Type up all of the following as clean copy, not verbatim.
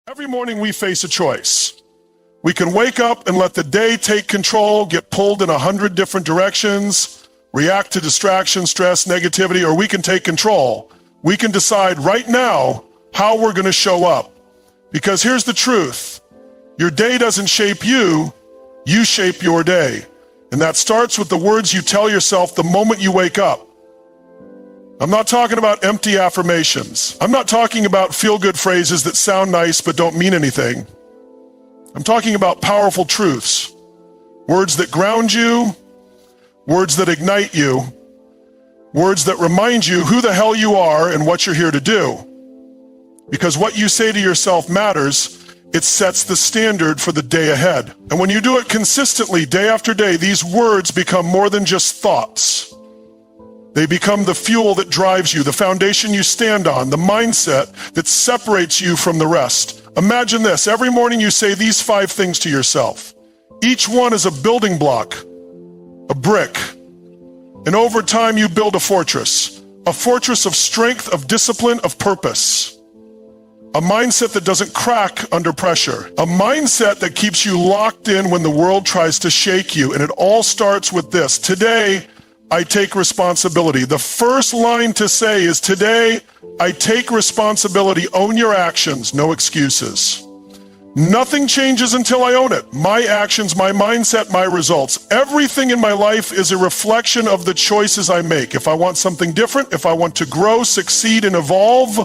Every morning we face a choice. We can wake up and let the day take control, get pulled in 100 different directions, react to distraction, stress, negativity, or we can take control. We can decide right now how we're going to show up. Because here's the truth. Your day doesn't shape you, you shape your day. And that starts with the words you tell yourself the moment you wake up. I'm not talking about empty affirmations. I'm not talking about feel-good phrases that sound nice but don't mean anything. I'm talking about powerful truths. Words that ground you, words that ignite you, words that remind you who the hell you are and what you're here to do. Because what you say to yourself matters. It sets the standard for the day ahead. And when you do it consistently, day after day, these words become more than just thoughts. They become the fuel that drives you, the foundation you stand on, the mindset that separates you from the rest. Imagine this. Every morning you say these 5 things to yourself. Each one is a building block, a brick. And over time you build a fortress of strength, of discipline, of purpose. A mindset that doesn't crack under pressure. A mindset that keeps you locked in when the world tries to shake you. And it all starts with this. Today, I take responsibility. The first line to say is, today, I take responsibility. Own your actions, no excuses. Nothing changes until I own it. My actions, my mindset, my results. Everything in my life is a reflection of the choices I make. If I want something different, if I want to grow, succeed, and evolve,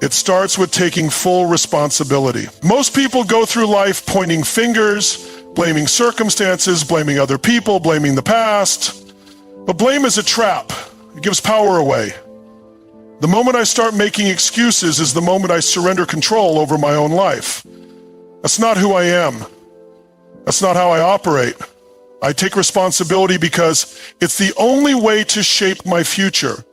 it starts with taking full responsibility. Most people go through life pointing fingers, blaming circumstances, blaming other people, blaming the past. But blame is a trap. It gives power away. The moment I start making excuses is the moment I surrender control over my own life. That's not who I am. That's not how I operate. I take responsibility because it's the only way to shape my future.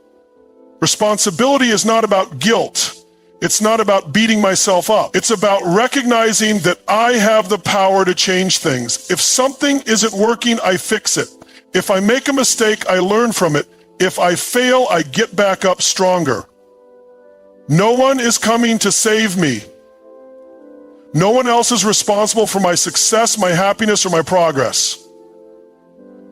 Responsibility is not about guilt. It's not about beating myself up. It's about recognizing that I have the power to change things. If something isn't working, I fix it. If I make a mistake, I learn from it. If I fail, I get back up stronger. No one is coming to save me. No one else is responsible for my success, my happiness, or my progress.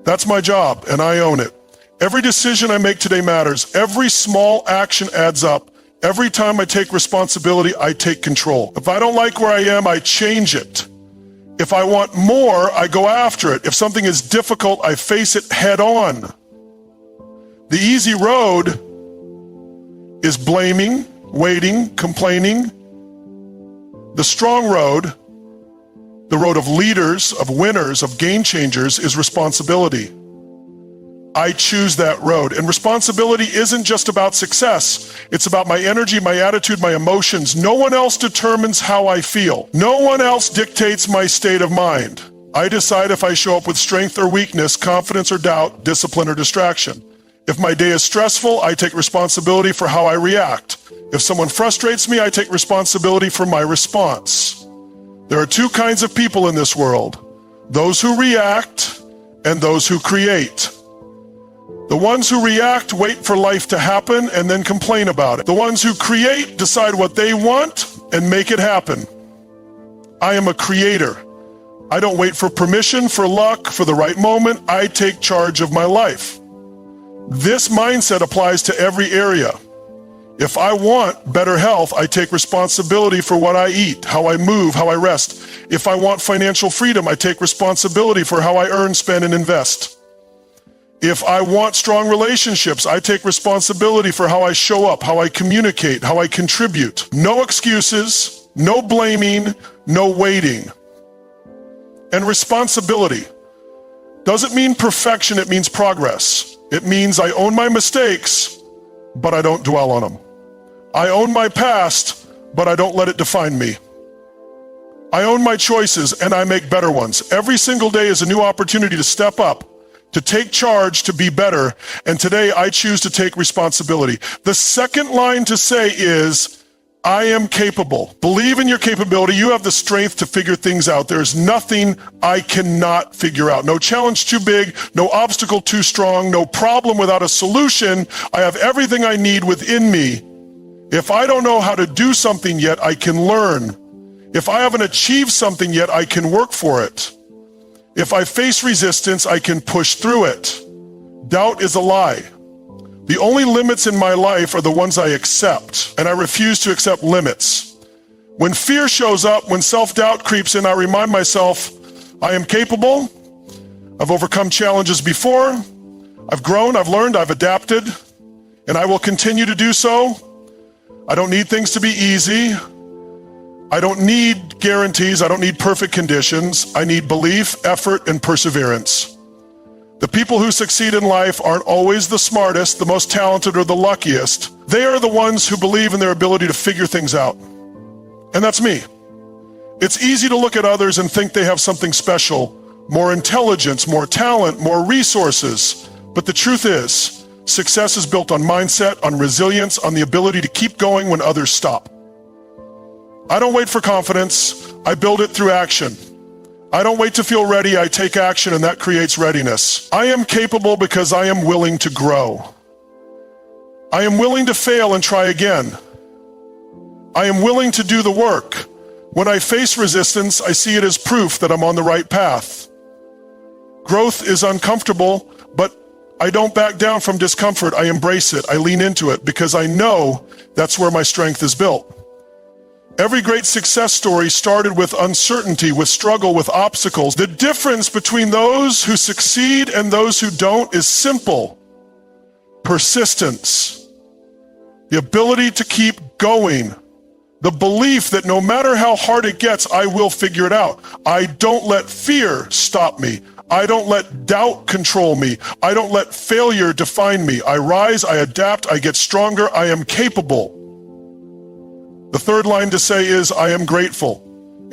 That's my job, and I own it. Every decision I make today matters. Every small action adds up. Every time I take responsibility, I take control. If I don't like where I am, I change it. If I want more, I go after it. If something is difficult, I face it head on. The easy road is blaming, waiting, complaining. The strong road, the road of leaders, of winners, of game changers, is responsibility. I choose that road. And responsibility isn't just about success. It's about my energy, my attitude, my emotions. No one else determines how I feel. No one else dictates my state of mind. I decide if I show up with strength or weakness, confidence or doubt, discipline or distraction. If my day is stressful, I take responsibility for how I react. If someone frustrates me, I take responsibility for my response. There are 2 kinds of people in this world: those who react and those who create. The ones who react wait for life to happen and then complain about it. The ones who create decide what they want and make it happen. I am a creator. I don't wait for permission, for luck, for the right moment. I take charge of my life. This mindset applies to every area. If I want better health, I take responsibility for what I eat, how I move, how I rest. If I want financial freedom, I take responsibility for how I earn, spend, and invest. If I want strong relationships, I take responsibility for how I show up, how I communicate, how I contribute. No excuses, no blaming, no waiting. And responsibility doesn't mean perfection, it means progress. It means I own my mistakes, but I don't dwell on them. I own my past, but I don't let it define me. I own my choices, and I make better ones. Every single day is a new opportunity to step up, to take charge, to be better. And today I choose to take responsibility. The second line to say is, I am capable. Believe in your capability. You have the strength to figure things out. There's nothing I cannot figure out. No challenge too big, no obstacle too strong, no problem without a solution. I have everything I need within me. If I don't know how to do something yet, I can learn. If I haven't achieved something yet, I can work for it. If I face resistance, I can push through it. Doubt is a lie. The only limits in my life are the ones I accept, and I refuse to accept limits. When fear shows up, when self-doubt creeps in, I remind myself, I am capable. I've overcome challenges before. I've grown, I've learned, I've adapted, and I will continue to do so. I don't need things to be easy. I don't need guarantees. I don't need perfect conditions. I need belief, effort, and perseverance. The people who succeed in life aren't always the smartest, the most talented, or the luckiest. They are the ones who believe in their ability to figure things out. And that's me. It's easy to look at others and think they have something special, more intelligence, more talent, more resources. But the truth is, success is built on mindset, on resilience, on the ability to keep going when others stop. I don't wait for confidence. I build it through action. I don't wait to feel ready. I take action, and that creates readiness. I am capable because I am willing to grow. I am willing to fail and try again. I am willing to do the work. When I face resistance, I see it as proof that I'm on the right path. Growth is uncomfortable, but I don't back down from discomfort. I embrace it. I lean into it because I know that's where my strength is built. Every great success story started with uncertainty, with struggle, with obstacles. The difference between those who succeed and those who don't is simple. Persistence. The ability to keep going. The belief that no matter how hard it gets, I will figure it out. I don't let fear stop me. I don't let doubt control me. I don't let failure define me. I rise, I adapt, I get stronger, I am capable. The third line to say is, I am grateful.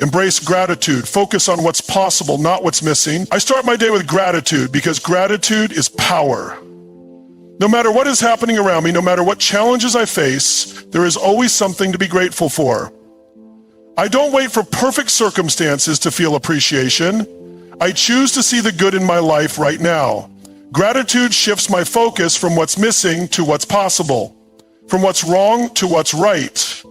Embrace gratitude. Focus on what's possible, not what's missing. I start my day with gratitude because gratitude is power. No matter what is happening around me, no matter what challenges I face, there is always something to be grateful for. I don't wait for perfect circumstances to feel appreciation. I choose to see the good in my life right now. Gratitude shifts my focus from what's missing to what's possible, from what's wrong to what's right.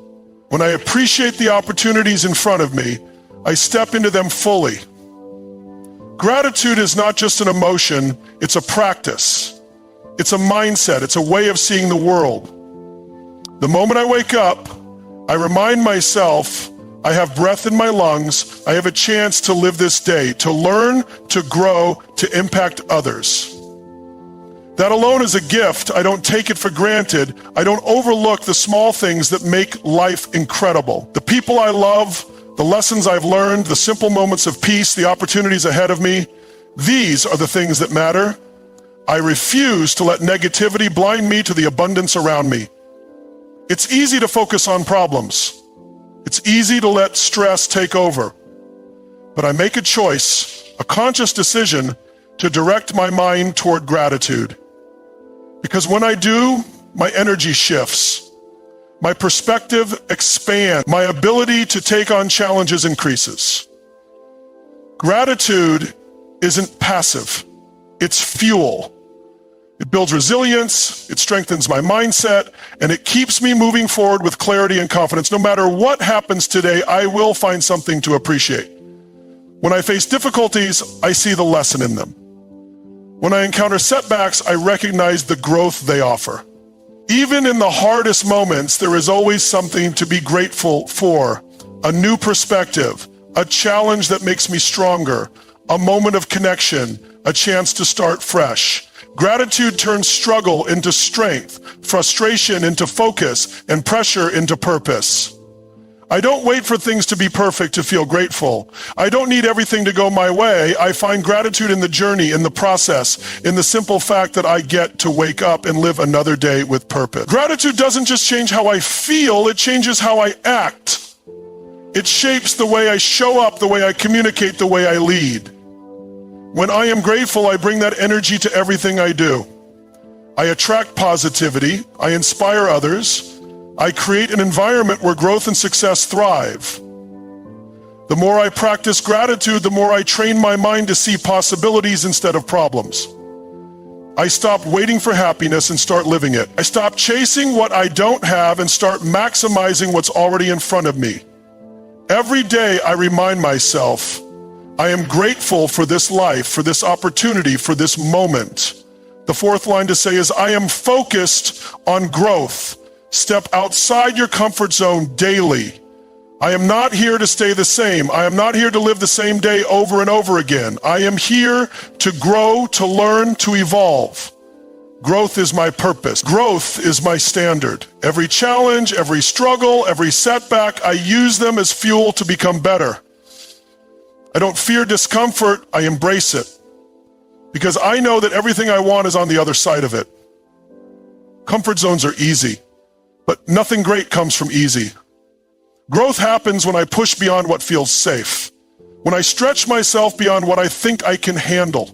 When I appreciate the opportunities in front of me, I step into them fully. Gratitude is not just an emotion, it's a practice. It's a mindset, it's a way of seeing the world. The moment I wake up, I remind myself I have breath in my lungs, I have a chance to live this day, to learn, to grow, to impact others. That alone is a gift. I don't take it for granted. I don't overlook the small things that make life incredible. The people I love, the lessons I've learned, the simple moments of peace, the opportunities ahead of me, these are the things that matter. I refuse to let negativity blind me to the abundance around me. It's easy to focus on problems. It's easy to let stress take over. But I make a choice, a conscious decision, to direct my mind toward gratitude. Because when I do, my energy shifts. My perspective expands. My ability to take on challenges increases. Gratitude isn't passive. It's fuel. It builds resilience, it strengthens my mindset, and it keeps me moving forward with clarity and confidence. No matter what happens today, I will find something to appreciate. When I face difficulties, I see the lesson in them. When I encounter setbacks, I recognize the growth they offer. Even in the hardest moments, there is always something to be grateful for. A new perspective, a challenge that makes me stronger, a moment of connection, a chance to start fresh. Gratitude turns struggle into strength, frustration into focus, and pressure into purpose. I don't wait for things to be perfect to feel grateful. I don't need everything to go my way. I find gratitude in the journey, in the process, in the simple fact that I get to wake up and live another day with purpose. Gratitude doesn't just change how I feel, it changes how I act. It shapes the way I show up, the way I communicate, the way I lead. When I am grateful, I bring that energy to everything I do. I attract positivity, I inspire others, I create an environment where growth and success thrive. The more I practice gratitude, the more I train my mind to see possibilities instead of problems. I stop waiting for happiness and start living it. I stop chasing what I don't have and start maximizing what's already in front of me. Every day I remind myself, I am grateful for this life, for this opportunity, for this moment. The fourth line to say is, I am focused on growth. Step outside your comfort zone daily. I am not here to stay the same. I am not here to live the same day over and over again. I am here to grow, to learn, to evolve. Growth is my purpose. Growth is my standard. Every challenge, every struggle, every setback, I use them as fuel to become better. I don't fear discomfort, I embrace it. Because I know that everything I want is on the other side of it. Comfort zones are easy, but nothing great comes from easy. Growth happens when I push beyond what feels safe, when I stretch myself beyond what I think I can handle.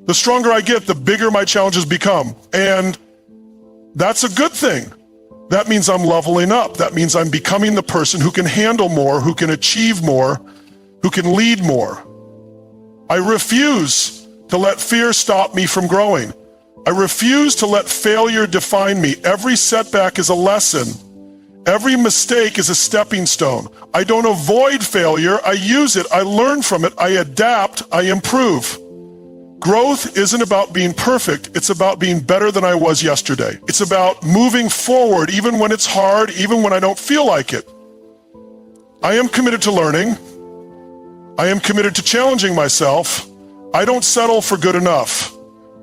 The stronger I get, the bigger my challenges become, and that's a good thing. That means I'm leveling up. That means I'm becoming the person who can handle more, who can achieve more, who can lead more. I refuse to let fear stop me from growing. I refuse to let failure define me. Every setback is a lesson. Every mistake is a stepping stone. I don't avoid failure, I use it, I learn from it, I adapt, I improve. Growth isn't about being perfect, it's about being better than I was yesterday. It's about moving forward even when it's hard, even when I don't feel like it. I am committed to learning. I am committed to challenging myself. I don't settle for good enough.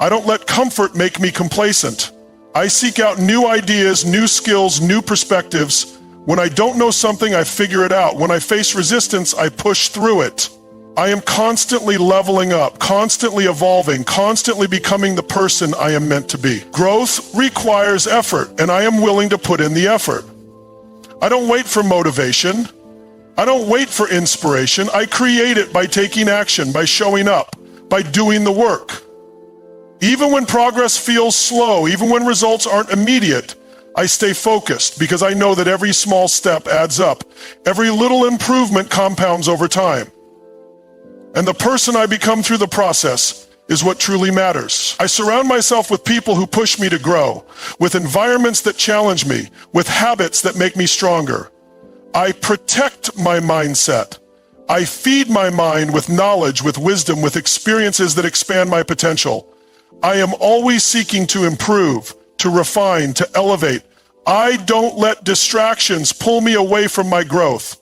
I don't let comfort make me complacent. I seek out new ideas, new skills, new perspectives. When I don't know something, I figure it out. When I face resistance, I push through it. I am constantly leveling up, constantly evolving, constantly becoming the person I am meant to be. Growth requires effort, and I am willing to put in the effort. I don't wait for motivation. I don't wait for inspiration. I create it by taking action, by showing up, by doing the work. Even when progress feels slow, even when results aren't immediate, I stay focused because I know that every small step adds up. Every little improvement compounds over time. And the person I become through the process is what truly matters. I surround myself with people who push me to grow, with environments that challenge me, with habits that make me stronger. I protect my mindset. I feed my mind with knowledge, with wisdom, with experiences that expand my potential. I am always seeking to improve, to refine, to elevate. I don't let distractions pull me away from my growth.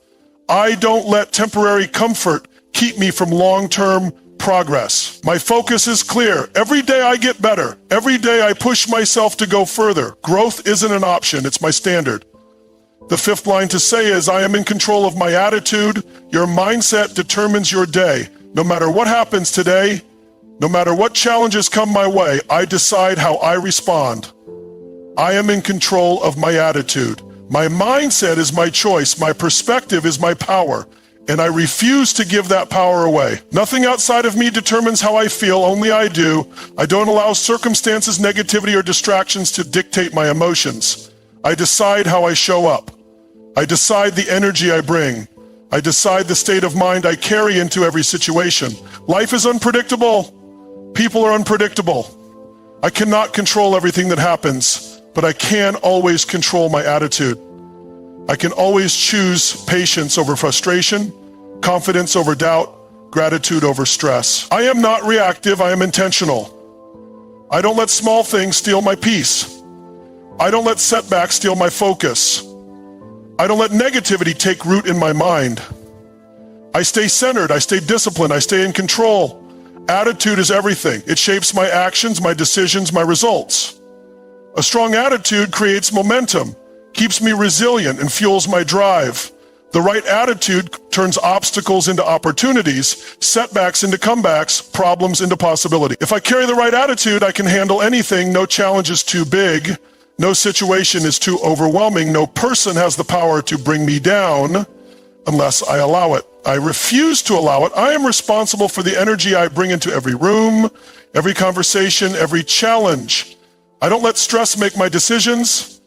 I don't let temporary comfort keep me from long-term progress. My focus is clear. Every day I get better. Every day I push myself to go further. Growth isn't an option, it's my standard. The fifth line to say is, I am in control of my attitude. Your mindset determines your day. No matter what happens today, no matter what challenges come my way, I decide how I respond. I am in control of my attitude. My mindset is my choice. My perspective is my power. And I refuse to give that power away. Nothing outside of me determines how I feel, only I do. I don't allow circumstances, negativity, or distractions to dictate my emotions. I decide how I show up. I decide the energy I bring. I decide the state of mind I carry into every situation. Life is unpredictable. People are unpredictable. I cannot control everything that happens, but I can always control my attitude. I can always choose patience over frustration, confidence over doubt, gratitude over stress. I am not reactive, I am intentional. I don't let small things steal my peace. I don't let setbacks steal my focus. I don't let negativity take root in my mind. I stay centered, I stay disciplined, I stay in control. Attitude is everything. It shapes my actions, my decisions, my results. A strong attitude creates momentum, keeps me resilient, and fuels my drive. The right attitude turns obstacles into opportunities, setbacks into comebacks, problems into possibility. If I carry the right attitude, I can handle anything. No challenge is too big. No situation is too overwhelming. No person has the power to bring me down unless I allow it. I refuse to allow it. I am responsible for the energy I bring into every room, every conversation, every challenge. I don't let stress make my decisions.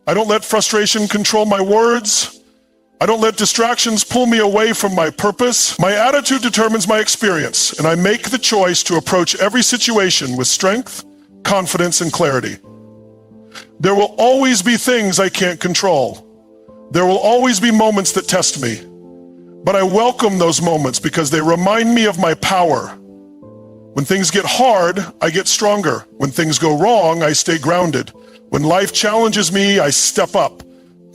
I don't let frustration control my words. I don't let distractions pull me away from my purpose. My attitude determines my experience, and I make the choice to approach every situation with strength, confidence, and clarity. There will always be things I can't control. There will always be moments that test me. But I welcome those moments because they remind me of my power. When things get hard, I get stronger. When things go wrong, I stay grounded. When life challenges me, I step up.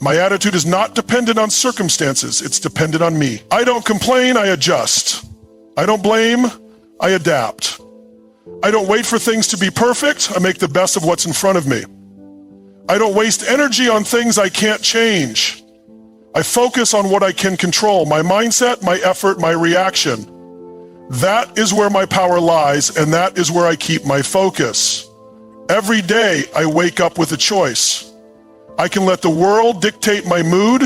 My attitude is not dependent on circumstances, it's dependent on me. I don't complain, I adjust. I don't blame, I adapt. I don't wait for things to be perfect, I make the best of what's in front of me. I don't waste energy on things I can't change. I focus on what I can control, my mindset, my effort, my reaction. That is where my power lies, and that is where I keep my focus. Every day, I wake up with a choice. I can let the world dictate my mood,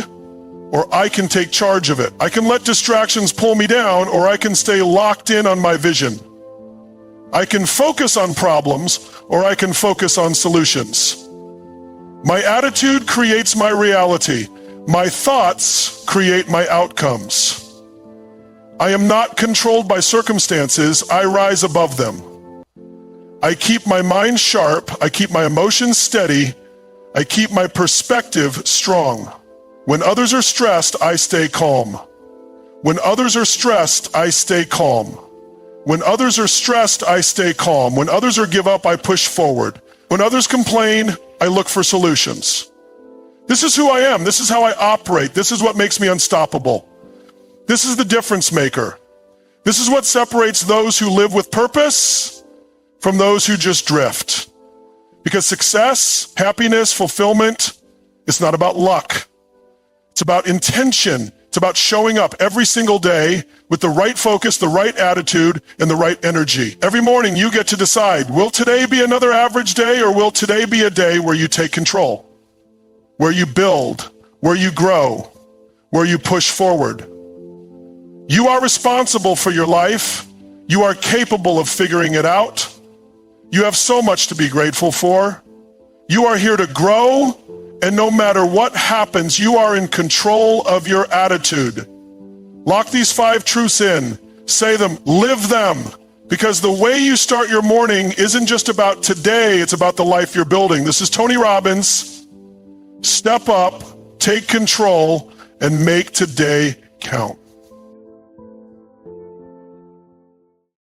or I can take charge of it. I can let distractions pull me down, or I can stay locked in on my vision. I can focus on problems, or I can focus on solutions. My attitude creates my reality. My thoughts create my outcomes. I am not controlled by circumstances, I rise above them. I keep my mind sharp, I keep my emotions steady, I keep my perspective strong. When others are stressed, I stay calm. When others are stressed, I stay calm. When others are stressed, I stay calm. When others are give up, I push forward. When others complain, I look for solutions. This is who I am. This is how I operate. This is what makes me unstoppable. This is the difference maker. This is what separates those who live with purpose from those who just drift. Because success, happiness, fulfillment, it's not about luck. It's about intention. It's about showing up every single day with the right focus, the right attitude, and the right energy. Every morning you get to decide, will today be another average day, or will today be a day where you take control, where you build, where you grow, where you push forward. You are responsible for your life. You are capable of figuring it out. You have so much to be grateful for. You are here to grow, and no matter what happens, you are in control of your attitude. Lock these 5 truths in. Say them, live them, because the way you start your morning isn't just about today, it's about the life you're building. This is Tony Robbins. Step up, take control, and make today count.